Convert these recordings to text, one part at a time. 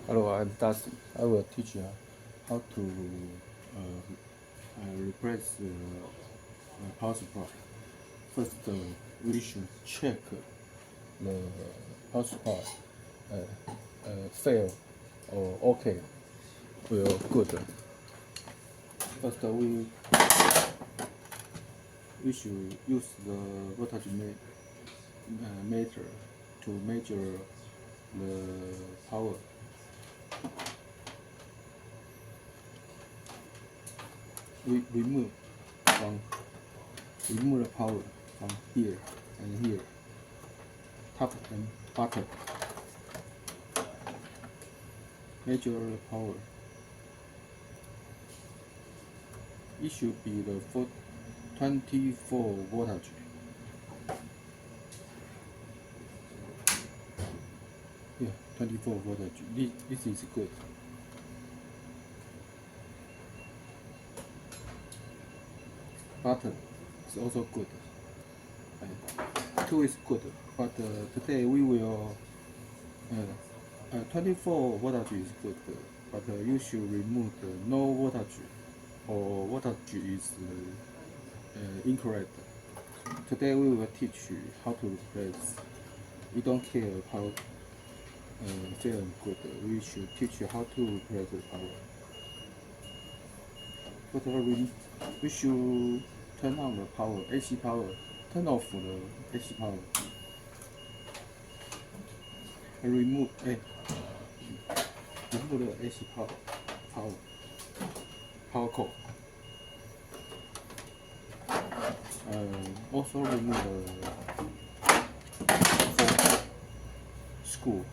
Hello, I'm Dusty. I will teach you how to replace power supply. First, we should check the power supply fail or okay. Will good. First, we should use the voltage meter to measure the power. We from remove the power from here and here, top and bottom. Measure the power. It should be the 24 voltage. Yeah, 24 voltage. This is good. Button is also good. 2 is good, but today we will 24 voltage is good, but you should remove the no voltage or voltage is incorrect. Today we will teach you how to replace. We don't care how fair and good. We should teach you how to replace the power. But we should turn on the power, AC power. Turn off the AC power. And remove the AC power cord. Also remove the screw.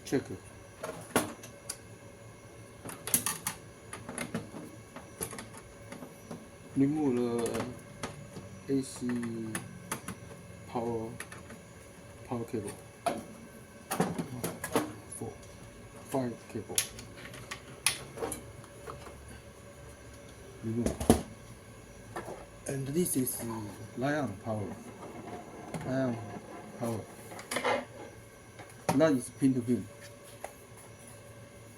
Check it. Remove the AC power cable. 5 cable. Remove. And this is ion power. Ion power. That is pin to pin.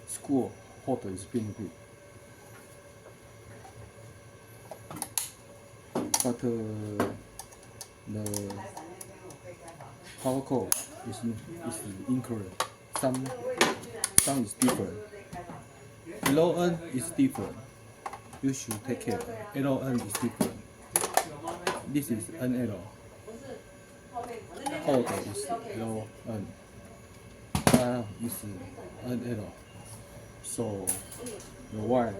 Screw holder is pin to pin. But the power cord is incorrect. Some is different. Low end is different. You should take care. Low end is different. This is NL. Holder is low end. Is NL. So the wire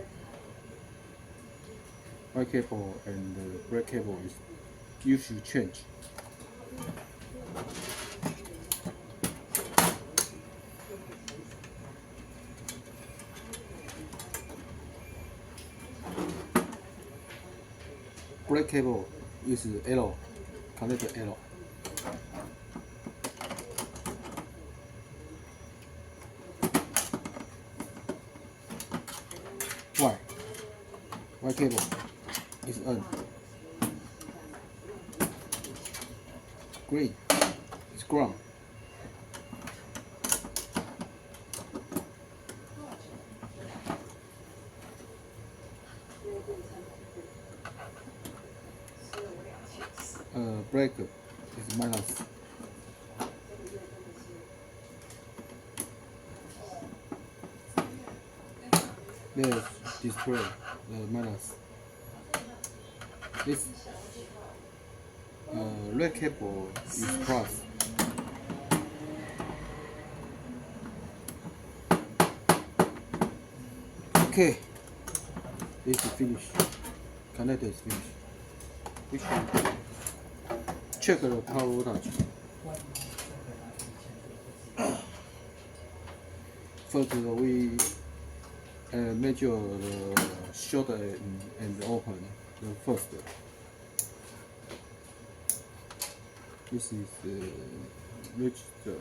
cable and the brake cable is you should change. Brake cable is L, connected L. Y cable is N. Green is ground. Brake is minus. There's display minus. This red cable is plus. Okay, this is finished. Connector is finished. We should check the power voltage. First, we measure the short and open. The first. This is register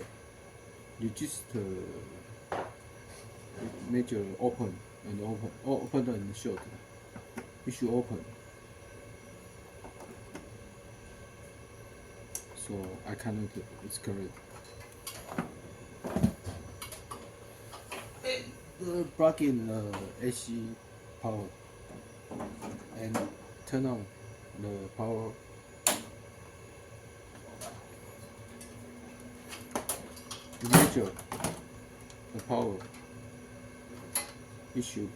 major open and open, open and shut. It should open. So I connected. It's correct. Plug in the AC power and turn on the power. Measure the power. It should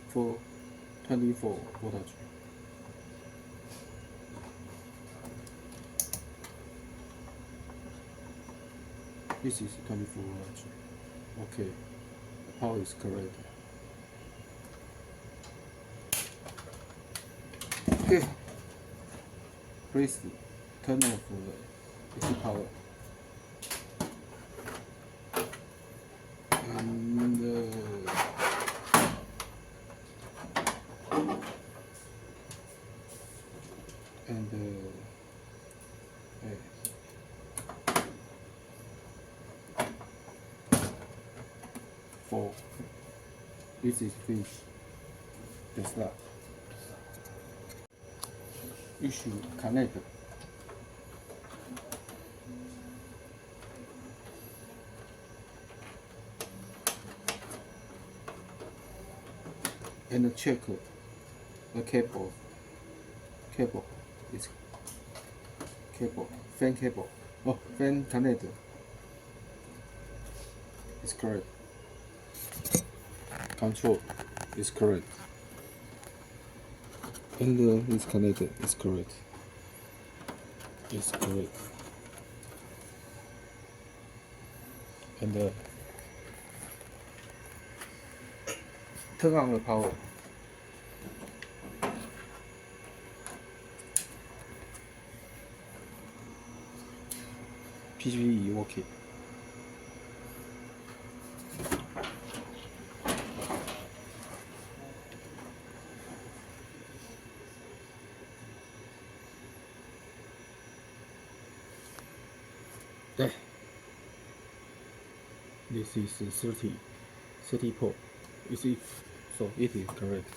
for 24 voltage. This is 24 voltage. Okay, the power is correct. Okay, please turn off the AC power. For this is finished. Just that. You should connect and check the cable. Cable is cable. Fan cable. Oh, fan connector. It's correct. Control is correct. And it's connected. It's correct. It's correct. And turn on the power. PCB working. There. This is 30 port. You see, so it is correct.